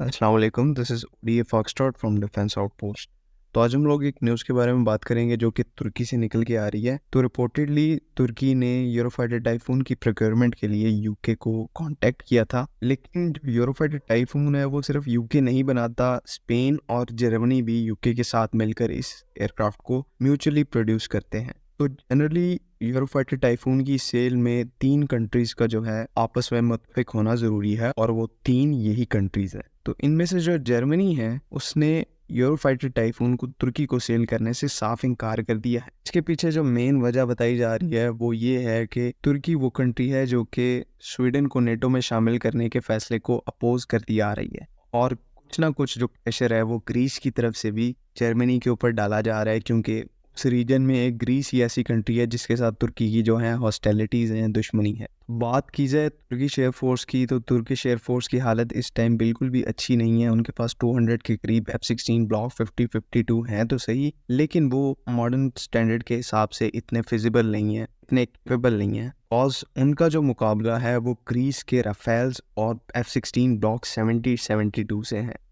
अस्सलाम वालेकुम, this is ODA foxtrot from defence outpost. तो आज हम लोग एक न्यूज़ के बारे में बात करेंगे जो कि तुर्की से निकल के आ रही है। तो रिपोर्टेडली तुर्की ने यूरोफाइटर टाइफून की प्रोक्योरमेंट के लिए यूके को कांटेक्ट किया था, लेकिन जो यूरोफाइटर टाइफून है वो सिर्फ यूके नहीं बनाता, स्पेन और जर्मनी भी यूके के साथ मिलकर इस एयरक्राफ्ट को म्यूचुअली प्रोड्यूस करते हैं। तो जनरली यूरोफाइटर टाइफून की सेल में 3 कंट्रीज का जो है आपस में मुत्तफिक होना ज़रूरी है और वो 3 यही कंट्रीज हैं। तो इनमें से जो जर्मनी है उसने यूरोफाइटर टाइफून को तुर्की को सेल करने से साफ इनकार कर दिया है। इसके पीछे जो मेन वजह बताई जा रही है वो ये है कि तुर्की वो कंट्री है जो कि स्वीडन को नेटो में शामिल करने के फैसले को अपोज करती आ रही है, और कुछ ना कुछ जो प्रेशर है वो ग्रीस की तरफ से भी जर्मनी के ऊपर डाला जा रहा है, क्योंकि उस रीजन में एक ग्रीस ही ऐसी कंट्री है जिसके साथ तुर्की की जो है हॉस्टिलिटीज़ हैं, दुश्मनी है। बात की जाए तुर्किश एयरफोर्स की, तो तुर्किश एयरफोर्स की हालत इस टाइम बिल्कुल भी अच्छी नहीं है। उनके पास 200 के करीब F-16 ब्लॉक 50-52 हैं तो सही, लेकिन वो मॉडर्न स्टैंडर्ड के हिसाब से इतने फिजिबल नहीं है, इतने कैपेबल नहीं है। और उनका जो मुकाबला है वो ग्रीस के राफेल्स और F-16 ब्लॉक 70-72 से है।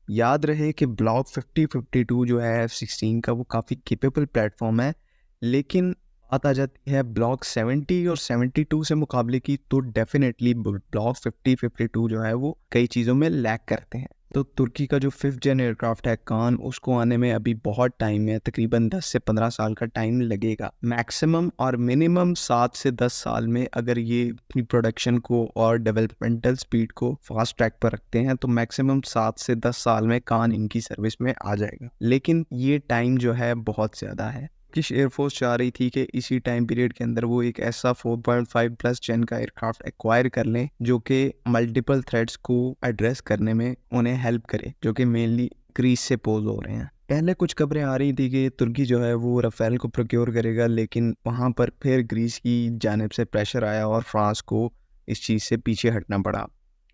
याद रहे कि ब्लॉक 50-52 जो है F-16 का वो काफ़ी केपेबल प्लेटफॉर्म है, लेकिन बात आ जाती है ब्लॉक 70 और 72 से मुकाबले की, तो डेफिनेटली ब्लॉक 50-52 जो है वो कई चीज़ों में लैग करते हैं। तो तुर्की का जो 5th जेन एयरक्राफ्ट है कान, उसको आने में अभी बहुत टाइम है, तकरीबन 10 से 15 साल का टाइम लगेगा मैक्सिमम, और मिनिमम 7 से 10 साल में अगर ये अपनी प्रोडक्शन को और डेवलपमेंटल स्पीड को फास्ट ट्रैक पर रखते हैं तो मैक्सिमम 7 से 10 साल में कान इनकी सर्विस में आ जाएगा। लेकिन ये टाइम जो है बहुत ज़्यादा है। ब्रिटिश एयरफोर्स चाह रही थी कि इसी टाइम पीरियड के अंदर वो एक ऐसा 4.5 प्लस जेन का एयरक्राफ्ट एक्वायर कर लें जो कि मल्टीपल थ्रेट्स को एड्रेस करने में उन्हें हेल्प करे, जो कि मेनली ग्रीस से पोज हो रहे हैं। पहले कुछ खबरें आ रही थी कि तुर्की जो है वो राफेल को प्रोक्योर करेगा, लेकिन वहाँ पर फिर ग्रीस की जानिब से प्रेशर आया और फ्रांस को इस चीज़ से पीछे हटना पड़ा।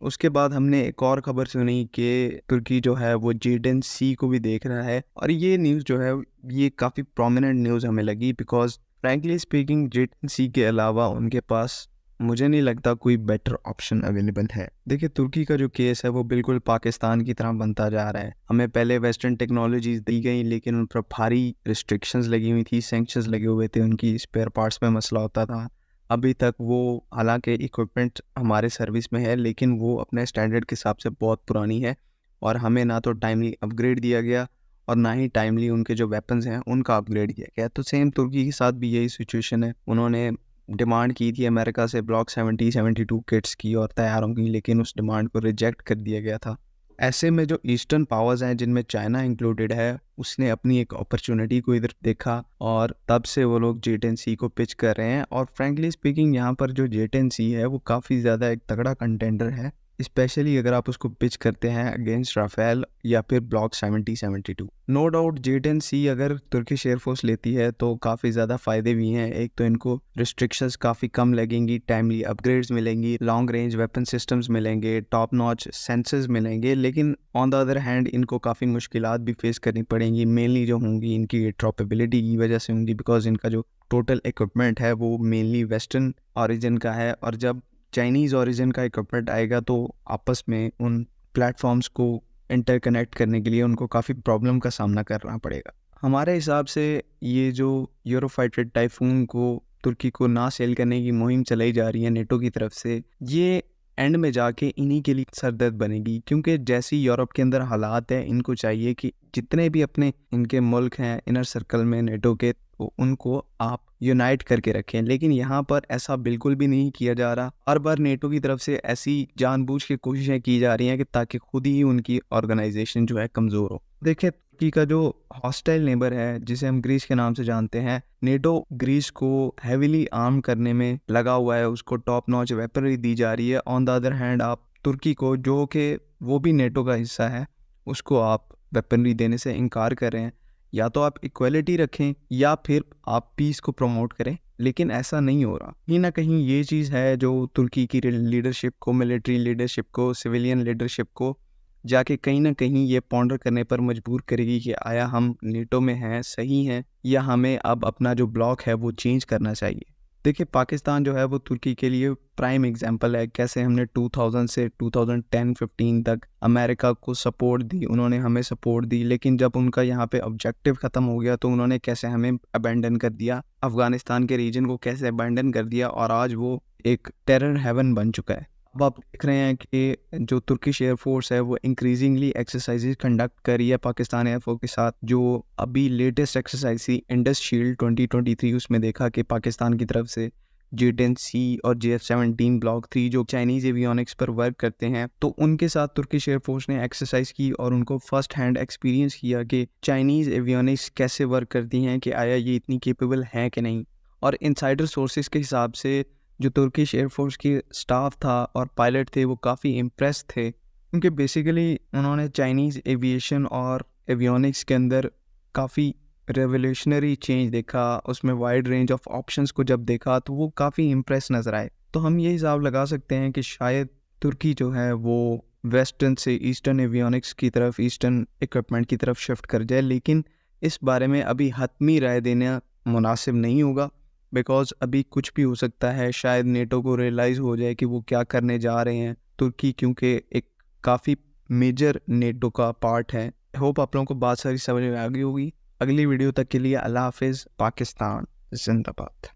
उसके बाद हमने एक और खबर सुनी कि तुर्की जो है वो जेडन सी को भी देख रहा है, और ये न्यूज़ जो है ये काफ़ी प्रोमिनेंट न्यूज़ हमें लगी, बिकॉज फ्रैंकली स्पीकिंग जेडन सी के अलावा उनके पास मुझे नहीं लगता कोई बेटर ऑप्शन अवेलेबल है। देखिए तुर्की का जो केस है वो बिल्कुल पाकिस्तान की तरह बनता जा रहा है। हमें पहले वेस्टर्न टेक्नोलॉजीज दी गई, लेकिन उन पर भारी रिस्ट्रिक्शंस लगी हुई थी, सैंक्शंस लगे हुए थे, उनकी स्पेयर पार्ट्स में मसला होता था। अभी तक वो हालांकि इक्विपमेंट हमारे सर्विस में है, लेकिन वो अपने स्टैंडर्ड के हिसाब से बहुत पुरानी है, और हमें ना तो टाइमली अपग्रेड दिया गया और ना ही टाइमली उनके जो वेपन्स हैं उनका अपग्रेड किया गया। तो सेम तुर्की के साथ भी यही सिचुएशन है। उन्होंने डिमांड की थी अमेरिका से ब्लॉक 70-72 किट्स की और तैयार होंगी, लेकिन उस डिमांड को रिजेक्ट कर दिया गया था। ऐसे में जो ईस्टर्न पावर्स हैं जिनमें चाइना इंक्लूडेड है, उसने अपनी एक अपॉर्चुनिटी को इधर देखा और तब से वो लोग J10C को पिच कर रहे हैं। और फ्रैंकली स्पीकिंग यहाँ पर जो J10C है वो काफ़ी ज़्यादा एक तगड़ा कंटेंडर है, स्पेशली अगर आप उसको पिच करते हैं अगेंस्ट राफेल या फिर ब्लॉक 70-72। नो डाउट J10C अगर तुर्किश एयरफोर्स लेती है तो काफ़ी ज़्यादा फ़ायदे भी हैं। एक तो इनको रिस्ट्रिक्शंस काफ़ी कम लगेंगी, टाइमली अपग्रेड्स मिलेंगी, लॉन्ग रेंज वेपन सिस्टम्स मिलेंगे, टॉप नॉच सेंसर्स मिलेंगे, लेकिन ऑन द अदर हैंड इनको काफ़ी मुश्किलात भी फेस करनी पड़ेंगी। मेनली जो होंगी इनकी ड्रॉपेबिलिटी की वजह से होंगी, बिकॉज इनका जो टोटल इक्विपमेंट है वो मेनली वेस्टर्न ओरिजिन का है, और जब चाइनीज़ ओरिजिन का इक्विपमेंट आएगा तो आपस में उन प्लेटफॉर्म्स को इंटरकनेक्ट करने के लिए उनको काफ़ी प्रॉब्लम का सामना करना पड़ेगा। हमारे हिसाब से ये जो यूरोफाइटर टाइफून को तुर्की को ना सेल करने की मुहिम चलाई जा रही है नेटो की तरफ से, ये एंड में जाके इन्हीं के लिए सरदर्द बनेगी, क्योंकि जैसी यूरोप के अंदर हालात है इनको चाहिए कि जितने भी अपने इनके मुल्क हैं इनर सर्कल में नेटो के, तो उनको आप यूनाइट करके रखें। लेकिन यहाँ पर ऐसा बिल्कुल भी नहीं किया जा रहा। हर बार नेटो की तरफ से ऐसी जानबूझ के कोशिशें की जा रही हैं कि ताकि खुद ही उनकी ऑर्गेनाइजेशन जो है कमज़ोर हो। देखिए तुर्की का जो हॉस्टाइल नेबर है जिसे हम ग्रीस के नाम से जानते हैं, नेटो ग्रीस को हैविली आर्म करने में लगा हुआ है, उसको टॉप नॉच वेपनरी दी जा रही है। ऑन द अदर हैंड आप तुर्की को, जो कि वो भी नेटो का हिस्सा है, उसको आप वेपनरी देने से इनकार कर रहे हैं। या तो आप इक्वलिटी रखें या फिर आप पीस को प्रमोट करें, लेकिन ऐसा नहीं हो रहा। कहीं ना कहीं ये चीज़ है जो तुर्की की लीडरशिप को, मिलिट्री लीडरशिप को, सिविलियन लीडरशिप को जाके कहीं ना कहीं ये पॉन्डर करने पर मजबूर करेगी कि आया हम नेटो में हैं, सही हैं, या हमें अब अपना जो ब्लॉक है वो चेंज करना चाहिए। देखिए, पाकिस्तान जो है वो तुर्की के लिए प्राइम एग्जांपल है, कैसे हमने 2000 से 2010-15 तक अमेरिका को सपोर्ट दी, उन्होंने हमें सपोर्ट दी, लेकिन जब उनका यहाँ पे ऑब्जेक्टिव ख़त्म हो गया तो उन्होंने कैसे हमें अबैंडन कर दिया, अफ़गानिस्तान के रीजन को कैसे अबैंडन कर दिया और आज वो एक टेरर हेवन बन चुका है। अब आप देख रहे हैं कि जो तुर्किश एयरफोर्स है वो इंक्रीजिंगली एक्सरसाइजेज कंडक्ट कर रही है पाकिस्तान एयरफोर्स के साथ। जो अभी लेटेस्ट एक्सरसाइज थी इंडस शील्ड 2023, उसमें देखा कि पाकिस्तान की तरफ से J-10C और JF-17 ब्लॉक 3 जो चाइनीज़ एवियोनिक्स पर वर्क करते हैं, तो उनके साथ तुर्किश एयरफोर्स ने एक्सरसाइज की और उनको फर्स्ट हैंड एक्सपीरियंस किया कि चाइनीज़ एवियोनिक्स कैसे वर्क करती हैं, कि आया ये इतनी केपेबल हैं कि नहीं। और इनसाइडर सोर्सेज के हिसाब से जो तुर्किश एयरफोर्स की स्टाफ था और पायलट थे वो काफ़ी इम्प्रेस थे, क्योंकि बेसिकली उन्होंने चाइनीज़ एविएशन और एवियोनिक्स के अंदर काफ़ी रेवोल्यूशनरी चेंज देखा, उसमें वाइड रेंज ऑफ ऑप्शंस को जब देखा तो वो काफ़ी इम्प्रेस नज़र आए। तो हम ये हिसाब लगा सकते हैं कि शायद तुर्की जो है वो वेस्टर्न से ईस्टर्न एवियोनिक्स की तरफ, ईस्टर्न इक्विपमेंट की तरफ शिफ्ट कर जाए, लेकिन इस बारे में अभी हतमी राय देना मुनासिब नहीं होगा, बिकॉज़ अभी कुछ भी हो सकता है। शायद नेटो को रियलाइज़ हो जाए कि वो क्या करने जा रहे हैं। तुर्की क्योंकि एक काफ़ी मेजर नेटो का पार्ट है। होप आप लोगों को बात सारी समझ में आ गई होगी। अगली वीडियो तक के लिए अल्लाह हाफ़िज़। पाकिस्तान जिंदाबाद।